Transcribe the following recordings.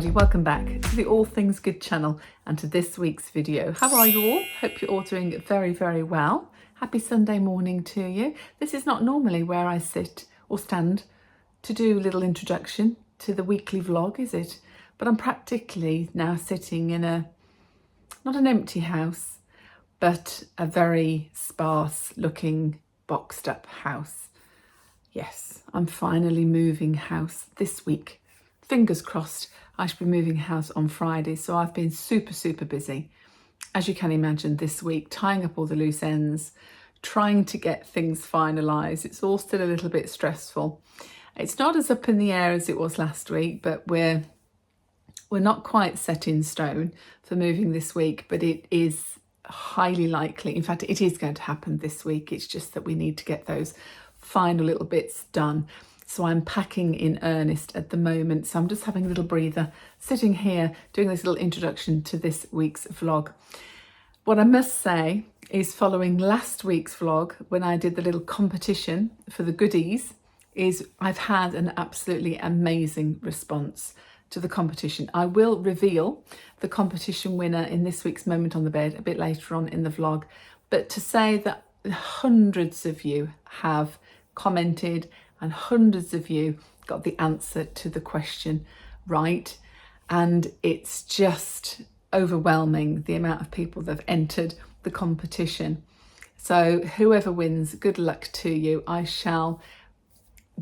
everybody, welcome back to the All Things Good channel and to this week's video. How are you all? Hope you're all doing very, very well. Happy Sunday morning to you. This is not normally where I sit or stand to do a little introduction to the weekly vlog, is it? But I'm practically now sitting in not an empty house, but a very sparse looking boxed up house. Yes, I'm finally moving house this week. Fingers crossed, I should be moving house on Friday. So I've been super busy, as you can imagine, this week, tying up all the loose ends, trying to get things finalised. It's all still a little bit stressful. It's not as up in the air as it was last week, but we're not quite set in stone for moving this week, but it is highly likely. In fact, it is going to happen this week. It's just that we need to get those final little bits done. So I'm packing in earnest at the moment. So I'm just having a little breather, sitting here, doing this little introduction to this week's vlog. What I must say is, following last week's vlog, when I did the little competition for the goodies, is I've had an absolutely amazing response to the competition. I will reveal the competition winner in this week's Moment on the Bed a bit later on in the vlog. But to say that hundreds of you have commented and hundreds of you got the answer to the question right, and it's just overwhelming the amount of people that have entered the competition. So whoever wins, good luck to you. I shall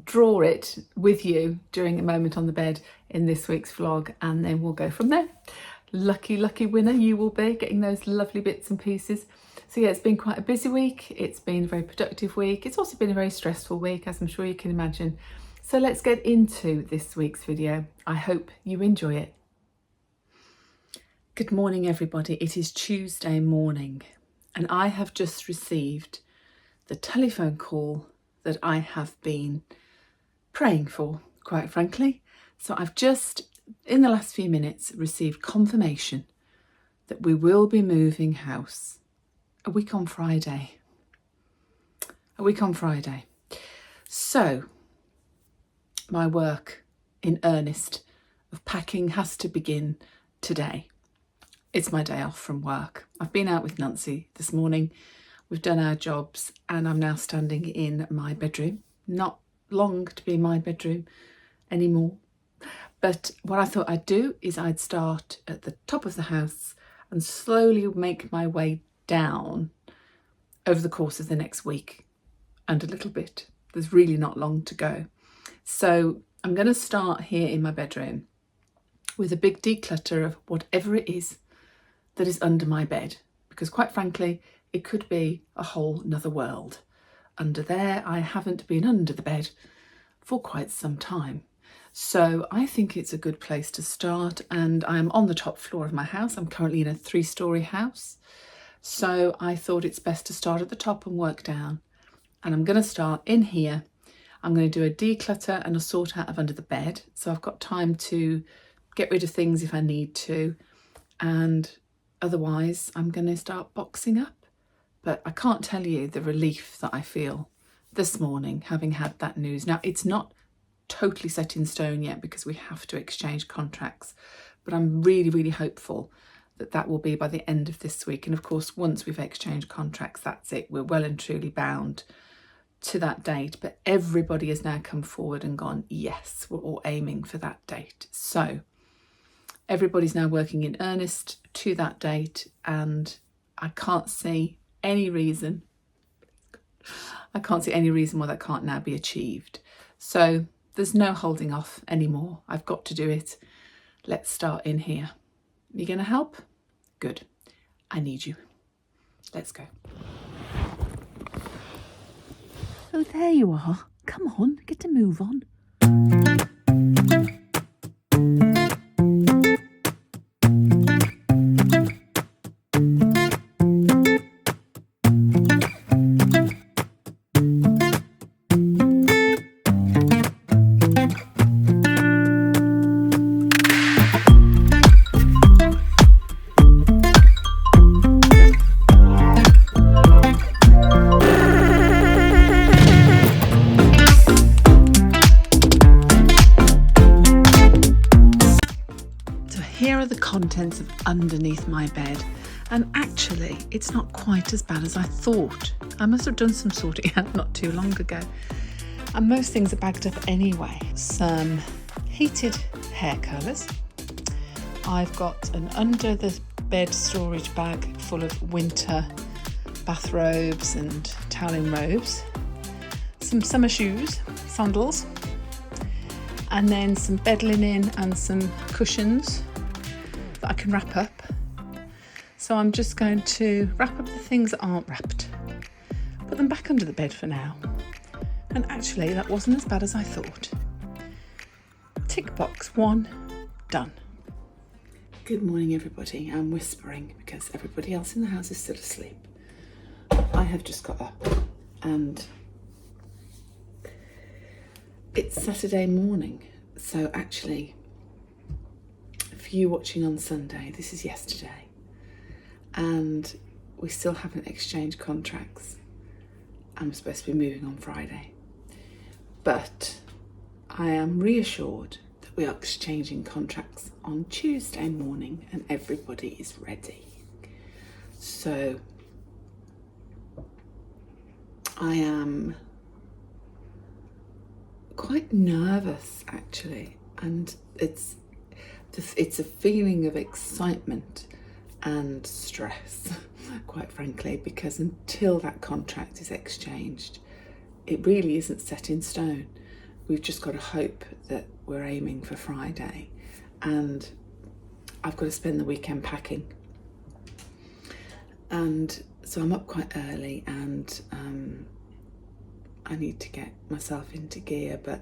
draw it with you during a Moment on the Bed in this week's vlog, and then we'll go from there. Lucky winner you will be, getting those lovely bits and pieces. So yeah, it's been quite a busy week. It's been a very productive week. It's also been a very stressful week, as I'm sure you can imagine. So let's get into this week's video. I hope you enjoy it. Good morning, everybody. It is Tuesday morning, and I have just received the telephone call that I have been praying for, quite frankly. So I've just, in the last few minutes, received confirmation that we will be moving house a week on Friday. So my work in earnest of packing has to begin today. It's my day off from work. I've been out with Nancy this morning. We've done our jobs and I'm now standing in my bedroom. Not long to be in my bedroom anymore. But what I thought I'd do is I'd start at the top of the house and slowly make my way down over the course of the next week and a little bit. There's really not long to go. So I'm going to start here in my bedroom with a big declutter of whatever it is that is under my bed, because quite frankly, it could be a whole nother world under there. I haven't been under the bed for quite some time. So I think it's a good place to start, and I'm on the top floor of my house. I'm currently in a 3-storey house. So I thought it's best to start at the top and work down. And I'm going to start in here. I'm going to do a declutter and a sort out of under the bed. So I've got time to get rid of things if I need to. And otherwise, I'm going to start boxing up. But I can't tell you the relief that I feel this morning, having had that news. Now, it's not totally set in stone yet because we have to exchange contracts. But I'm really hopeful that will be by the end of this week. And of course, once we've exchanged contracts, that's it. We're well and truly bound to that date. But everybody has now come forward and gone, yes, we're all aiming for that date. So everybody's now working in earnest to that date, and I can't see any reason why that can't now be achieved. So there's no holding off anymore. I've got to do it. Let's start in here. You going to help? Good. I need you. Let's go. Oh, there you are. Come on, get to move on. contents of underneath my bed, and actually it's not quite as bad as I thought. I must have done some sorting out not too long ago, and most things are bagged up anyway. Some heated hair curlers. I've got an under the bed storage bag full of winter bathrobes and toweling robes, some summer shoes, sandals, and then some bed linen and some cushions that I can wrap up. So I'm just going to wrap up the things that aren't wrapped, put them back under the bed for now. And actually that wasn't as bad as I thought. Tick box 1, done. Good morning everybody. I'm whispering because everybody else in the house is still asleep. I have just got up and it's Saturday morning, so actually for you watching on Sunday, this is yesterday, and we still haven't exchanged contracts. I'm supposed to be moving on Friday, but I am reassured that we are exchanging contracts on Tuesday morning and everybody is ready. So I am quite nervous actually, and it's a feeling of excitement and stress, quite frankly, because until that contract is exchanged, it really isn't set in stone. We've just got to hope that we're aiming for Friday, and I've got to spend the weekend packing, and so I'm up quite early, and I need to get myself into gear, but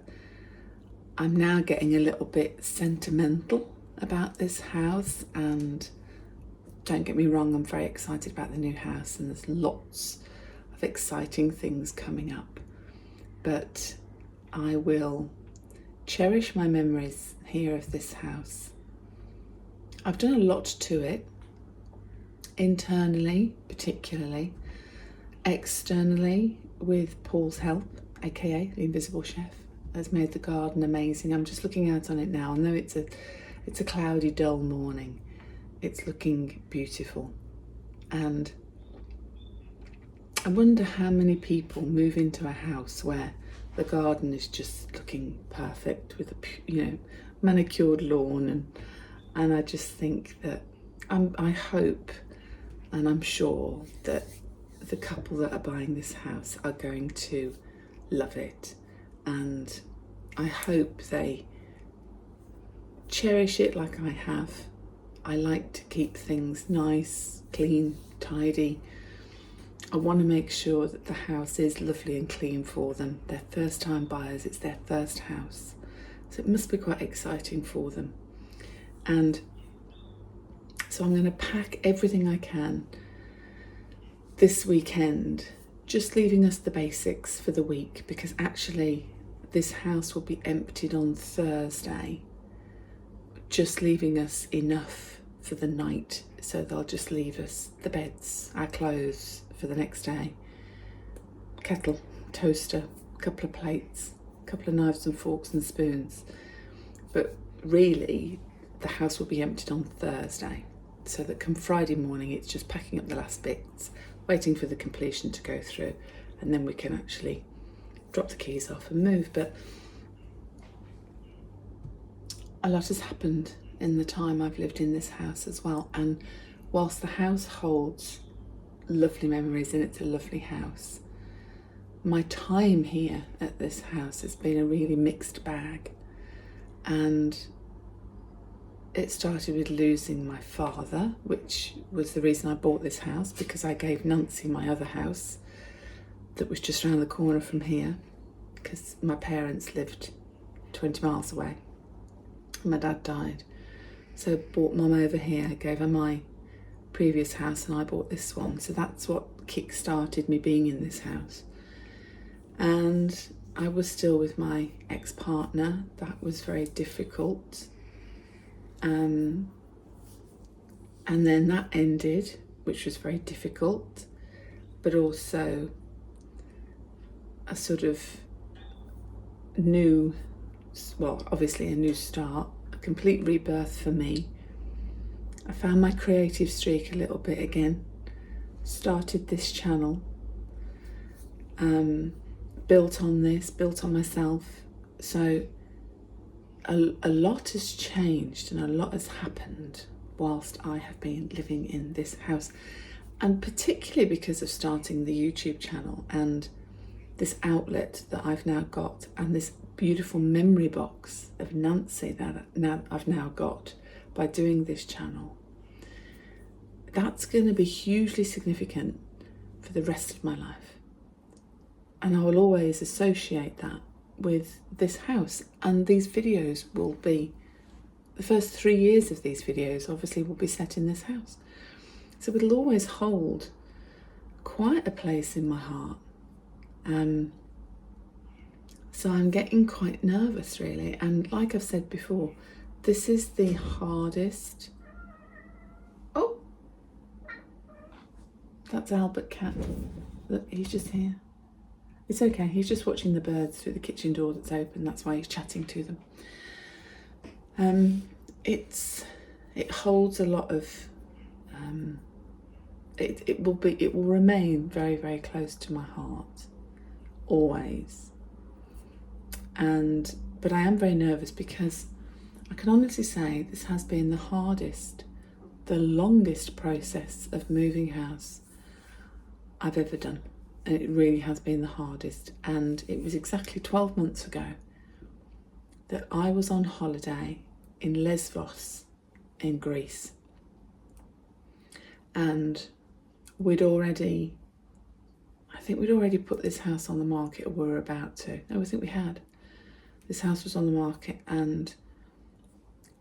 I'm now getting a little bit sentimental about this house, and don't get me wrong, I'm very excited about the new house and there's lots of exciting things coming up, but I will cherish my memories here of this house. I've done a lot to it, internally particularly, externally with Paul's help, aka the Invisible Chef, has made the garden amazing. I'm just looking out on it now. I know it's a cloudy, dull morning. It's looking beautiful, and I wonder how many people move into a house where the garden is just looking perfect with a manicured lawn, and I just think that I hope and I'm sure that the couple that are buying this house are going to love it, and I hope they cherish it like I have. I like to keep things nice, clean, tidy. I want to make sure that the house is lovely and clean for them. They're first time buyers, it's their first house, so it must be quite exciting for them. And so I'm going to pack everything I can this weekend, just leaving us the basics for the week, because actually this house will be emptied on Thursday, just leaving us enough for the night, so they'll just leave us the beds, our clothes for the next day, kettle, toaster, a couple of plates, a couple of knives and forks and spoons. But really the house will be emptied on Thursday, so that come Friday morning it's just packing up the last bits, waiting for the completion to go through, and then we can actually drop the keys off and move. But a lot has happened in the time I've lived in this house as well, and whilst the house holds lovely memories and it's a lovely house, my time here at this house has been a really mixed bag. And it started with losing my father, which was the reason I bought this house, because I gave Nancy my other house that was just around the corner from here, because my parents lived 20 miles away. My dad died, so brought mum over here, gave her my previous house, and I bought this one. So that's what kick-started me being in this house. And I was still with my ex-partner. That was very difficult. And then that ended, which was very difficult, but also a sort of new, well, obviously a new start, a complete rebirth for me. I found my creative streak a little bit again, started this channel, built on this, built on myself. So a lot has changed and a lot has happened whilst I have been living in this house, and particularly because of starting the YouTube channel and this outlet that I've now got, and this beautiful memory box of Nancy that I've now got by doing this channel. That's going to be hugely significant for the rest of my life, and I will always associate that with this house. And these videos will be, the first 3 years of these videos obviously will be set in this house, so it'll always hold quite a place in my heart. So I'm getting quite nervous really, and like I've said before, this is the hardest. Oh, that's Albert Cat. Look, he's just here. It's okay, he's just watching the birds through the kitchen door that's open. That's why he's chatting to them. It holds a lot of, it will remain very, very close to my heart, always. But I am very nervous because I can honestly say this has been the hardest, the longest process of moving house I've ever done. And it really has been the hardest. And it was exactly 12 months ago that I was on holiday in Lesvos in Greece. And I think we'd already put this house on the market, or were about to. No, I think we had. This house was on the market, and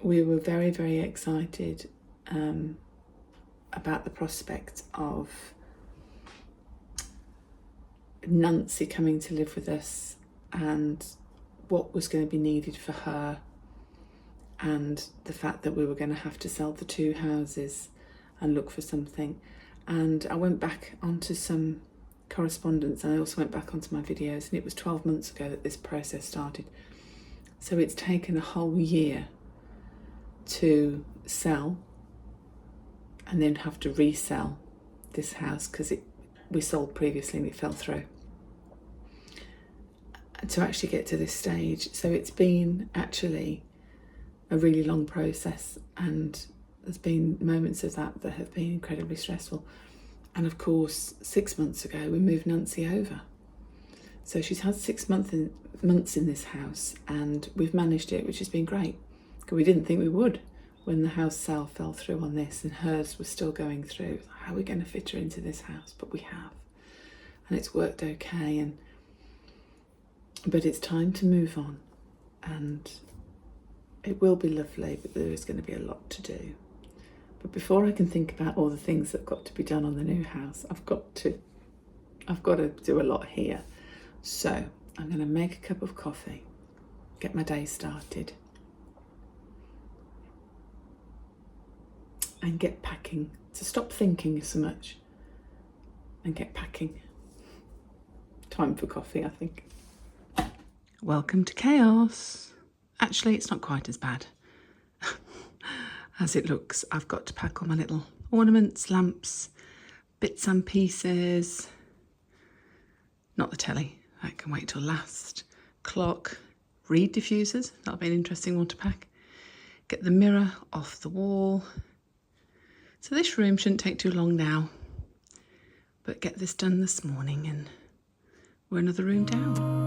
we were very, very excited about the prospect of Nancy coming to live with us, and what was going to be needed for her, and the fact that we were going to have to sell the 2 houses and look for something. And I went back onto some correspondence, and I also went back onto my videos, and it was 12 months ago that this process started. So it's taken a whole year to sell and then have to resell this house, because we sold previously and it fell through, to actually get to this stage. So it's been actually a really long process, and there's been moments of that have been incredibly stressful. And of course, 6 months ago we moved Nancy over, so she's had 6 months in this house, and we've managed it, which has been great, because we didn't think we would when the house sale fell through on this and hers was still going through. How are we going to fit her into this house? But we have, and it's worked okay. But it's time to move on, and it will be lovely, but there is going to be a lot to do. But before I can think about all the things that have got to be done on the new house, I've got to do a lot here. So I'm going to make a cup of coffee, get my day started, and get packing, to stop thinking so much and get packing. Time for coffee, I think. Welcome to chaos. Actually, it's not quite as bad as it looks. I've got to pack all my little ornaments, lamps, bits and pieces. Not the telly, that can wait till last. Clock, reed diffusers, that'll be an interesting one to pack. Get the mirror off the wall. So this room shouldn't take too long now, but get this done this morning and we're another room down.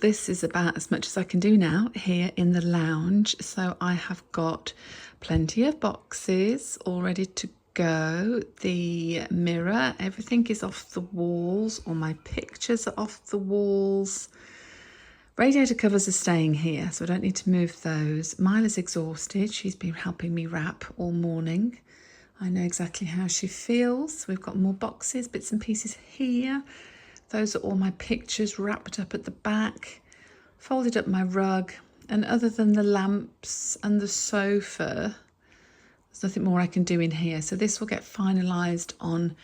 this is about as much as I can do now here in the lounge. So I have got plenty of boxes all ready to go. The mirror, everything is off the walls. All my pictures are off the walls. Radiator covers are staying here, so I don't need to move those. Mila's exhausted. She's been helping me wrap all morning. I know exactly how she feels. We've got more boxes, bits and pieces here. Those are all my pictures wrapped up at the back. Folded up my rug. And other than the lamps and the sofa, there's nothing more I can do in here. So this will get finalised on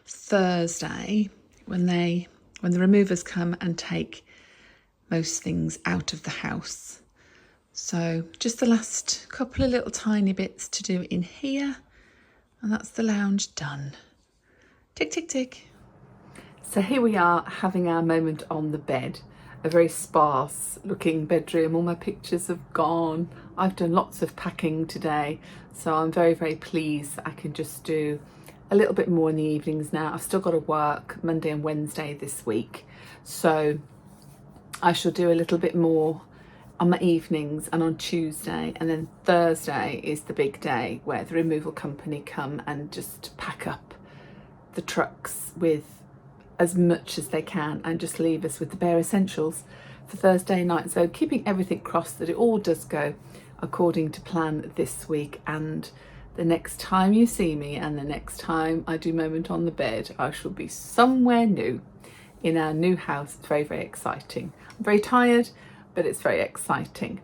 Thursday when the removers come and take most things out of the house. So just the last couple of little tiny bits to do in here, and that's the lounge done. Tick, tick, tick. So here we are having our moment on the bed. A very sparse looking bedroom. All my pictures have gone. I've done lots of packing today, so I'm very, very pleased that I can just do a little bit more in the evenings now. I've still got to work Monday and Wednesday this week, so I shall do a little bit more on my evenings and on Tuesday, and then Thursday is the big day where the removal company come and just pack up the trucks with as much as they can and just leave us with the bare essentials for Thursday night. So keeping everything crossed that it all does go according to plan this week, and the next time you see me and the next time I do Moment on the Bed, I shall be somewhere new in our new house. It's very, very exciting. I'm very tired, but it's very exciting.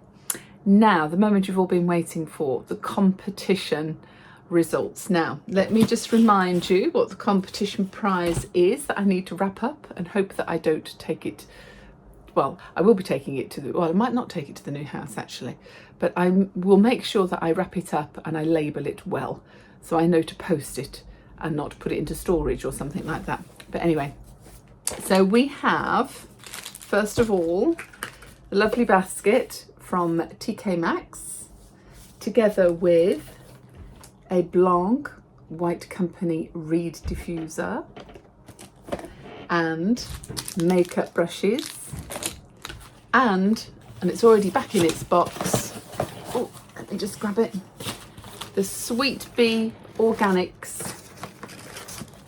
Now, the moment you've all been waiting for, the competition results. Now, let me just remind you what the competition prize is that I need to wrap up and hope that I don't take it. Well, I will be taking it to I might not take it to the new house actually, but I will make sure that I wrap it up and I label it well, so I know to post it and not put it into storage or something like that. But anyway, so we have, first of all, a lovely basket from TK Maxx, together with a Blanc White Company reed diffuser and makeup brushes, and it's already back in its box. Oh, let me just grab it. The Sweet Bee Organics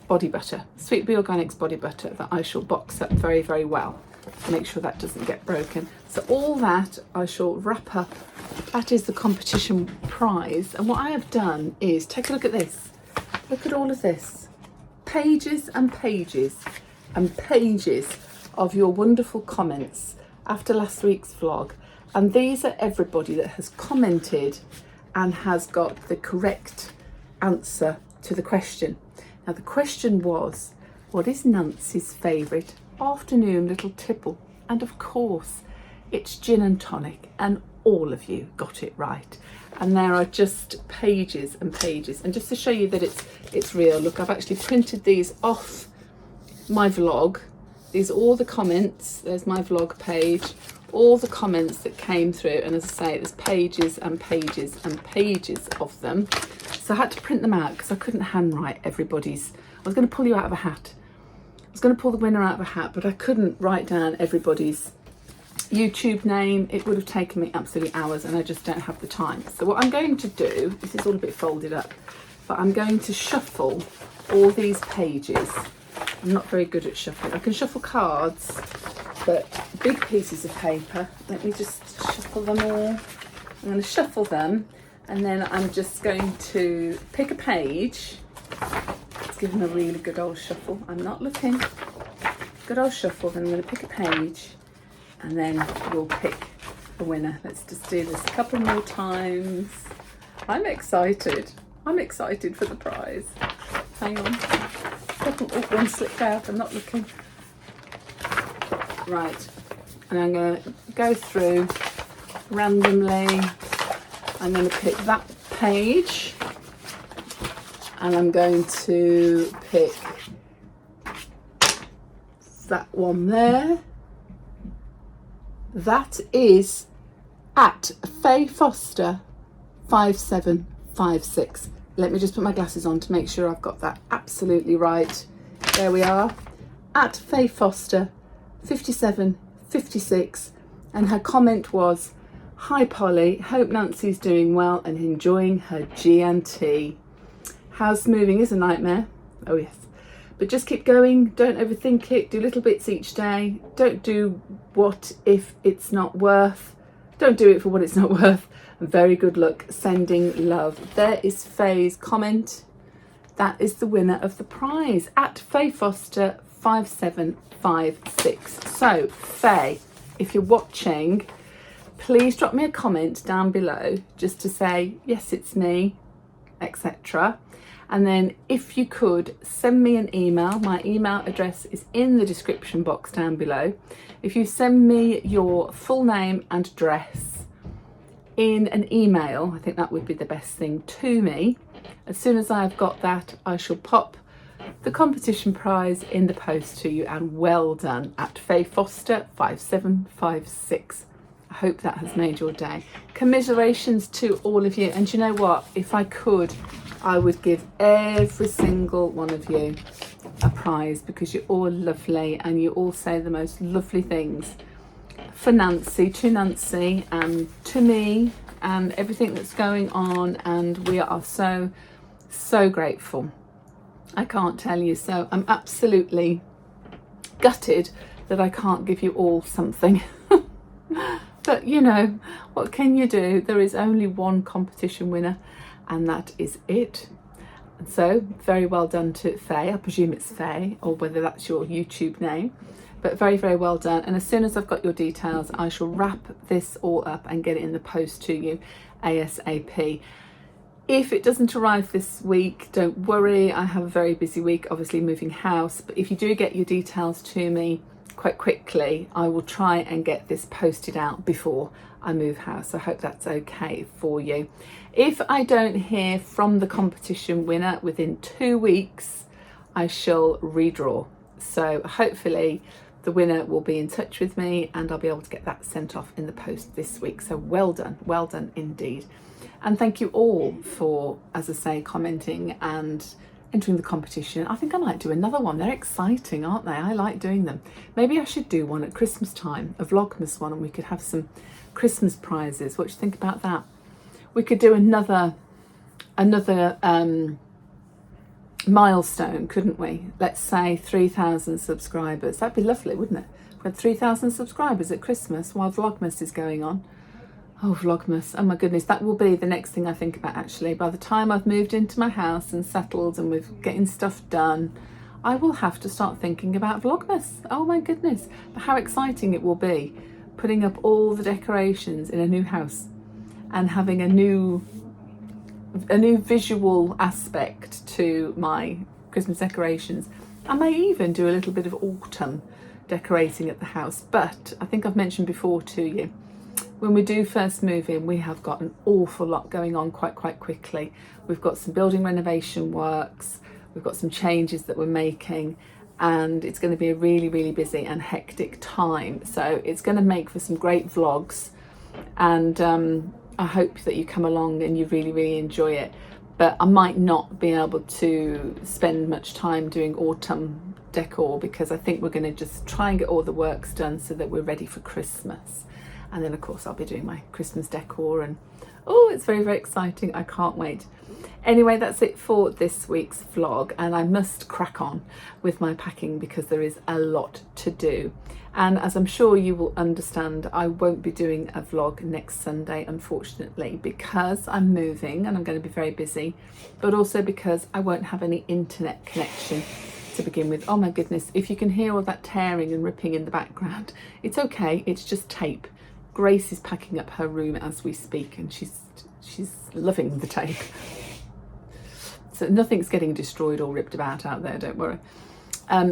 body butter. Sweet Bee Organics body butter that I shall box up very, very well to make sure that doesn't get broken. So all that I shall wrap up. That is the competition prize. And what I have done is take a look at this. Look at all of this. Pages and pages and pages of your wonderful comments after last week's vlog. And these are everybody that has commented and has got the correct answer to the question. Now the question was, what is Nancy's favourite afternoon little tipple? And of course, it's gin and tonic, and all of you got it right. And there are just pages and pages. And just to show you that it's real, look, I've actually printed these off my vlog. These are all the comments. There's my vlog page, all the comments that came through. And as I say, there's pages and pages and pages of them. So I had to print them out because I couldn't handwrite everybody's. I was going to pull you out of a hat. I was going to pull the winner out of a hat, but I couldn't write down everybody's YouTube name. It would have taken me absolutely hours, and I just don't have the time. So what I'm going to do, this is all a bit folded up, but I'm going to shuffle all these pages. I'm not very good at shuffling. I can shuffle cards, but big pieces of paper, let me just shuffle them all. I'm going to shuffle them, and then I'm just going to pick a page. Let's give them a really good old shuffle. I'm not looking. Good old shuffle. Then I'm going to pick a page, and then we'll pick the winner. Let's just do this a couple more times. I'm excited. I'm excited for the prize. Hang on. Oh, one slipped out. I'm not looking. Right. And I'm going to go through randomly. I'm going to pick that page, and I'm going to pick that one there. That is at Faye Foster 5756. Let me just put my glasses on to make sure I've got that absolutely right. There we are. At Faye Foster 5756. And her comment was, "Hi Polly, hope Nancy's doing well and enjoying her G&T. House moving is a nightmare." Oh yes. "But just keep going, don't overthink it, do little bits each day. Don't do what if it's not worth. Don't do it for what it's not worth. Very good luck, sending love." There is Faye's comment. That is the winner of the prize at Faye Foster 5756. So Faye, if you're watching, please drop me a comment down below just to say, yes, it's me, etc. And then if you could send me an email, my email address is in the description box down below. If you send me your full name and address in an email, I think that would be the best thing to me. As soon as I've got that, I shall pop the competition prize in the post to you, and well done at Faye Foster 5756. I hope that has made your day. Commiserations to all of you. And you know what? If I could, I would give every single one of you a prize, because you're all lovely and you all say the most lovely things for Nancy, to Nancy and to me, and everything that's going on. And we are so grateful. I can't tell you. So I'm absolutely gutted that I can't give you all something. But you know, what can you do? There is only one competition winner, and that is it. And so very well done to Faye. I presume it's Faye, or whether that's your YouTube name, but very well done. And as soon as I've got your details, I shall wrap this all up and get it in the post to you ASAP. If it doesn't arrive this week, don't worry. I have a very busy week, obviously moving house, but if you do get your details to me quite quickly, I will try and get this posted out before I move house. I hope that's okay for you. If I don't hear from the competition winner within 2 weeks, I shall redraw. So hopefully the winner will be in touch with me and I'll be able to get that sent off in the post this week. So well done indeed. And thank you all for, as I say, commenting and entering the competition. I think I might do another one. They're exciting, aren't they? I like doing them. Maybe I should do one at Christmas time, a Vlogmas one, and we could have some Christmas prizes. What do you think about that? We could do another milestone, couldn't we? Let's say 3,000 subscribers. That'd be lovely, wouldn't it? We had 3,000 subscribers at Christmas while Vlogmas is going on. Oh, Vlogmas. Oh my goodness, that will be the next thing I think about actually. By the time I've moved into my house and settled and we're getting stuff done, I will have to start thinking about Vlogmas. Oh my goodness. But how exciting it will be putting up all the decorations in a new house and having a new visual aspect to my Christmas decorations. I may even do a little bit of autumn decorating at the house, but I think I've mentioned before to you, when we do first move in, we have got an awful lot going on quite quickly. We've got some building renovation works, we've got some changes that we're making, and it's going to be a really busy and hectic time. So it's going to make for some great vlogs, and I hope that you come along and you really enjoy it. But I might not be able to spend much time doing autumn decor, because I think we're going to just try and get all the works done so that we're ready for Christmas. And then of course I'll be doing my Christmas decor, and oh, it's very exciting. I can't wait. Anyway, that's it for this week's vlog, and I must crack on with my packing because there is a lot to do. And as I'm sure you will understand, I won't be doing a vlog next Sunday, unfortunately, because I'm moving and I'm going to be very busy, but also because I won't have any internet connection to begin with. Oh my goodness, if you can hear all that tearing and ripping in the background, it's okay, it's just tape. Grace is packing up her room as we speak, and she's loving the tape. So nothing's getting destroyed or ripped about out there, don't worry.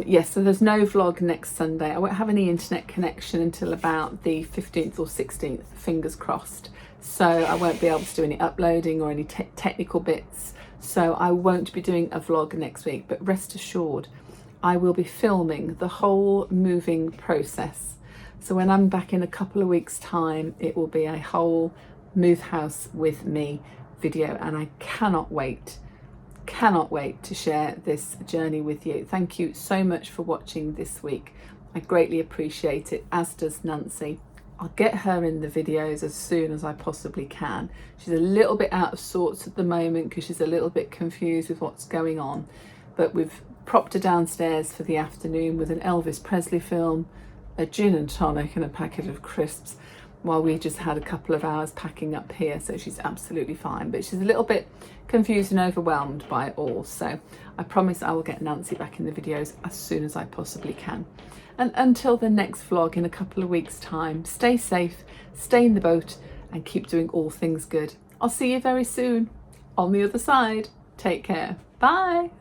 Yes, so there's no vlog next Sunday. I won't have any internet connection until about the 15th or 16th, fingers crossed. So I won't be able to do any uploading or any technical bits. So I won't be doing a vlog next week, but rest assured, I will be filming the whole moving process. So when I'm back in a couple of weeks' time, it will be a whole move house with me video, and I cannot wait to share this journey with you. Thank you so much for watching this week. I greatly appreciate it, as does Nancy. I'll get her in the videos as soon as I possibly can. She's a little bit out of sorts at the moment because she's a little bit confused with what's going on. But we've propped her downstairs for the afternoon with an Elvis Presley film, a gin and tonic and a packet of crisps, while we just had a couple of hours packing up here. So she's absolutely fine, but she's a little bit confused and overwhelmed by it all. So I promise I will get Nancy back in the videos as soon as I possibly can. And until the next vlog in a couple of weeks' time, stay safe, stay in the boat, and keep doing all things good. I'll see you very soon on the other side. Take care. Bye.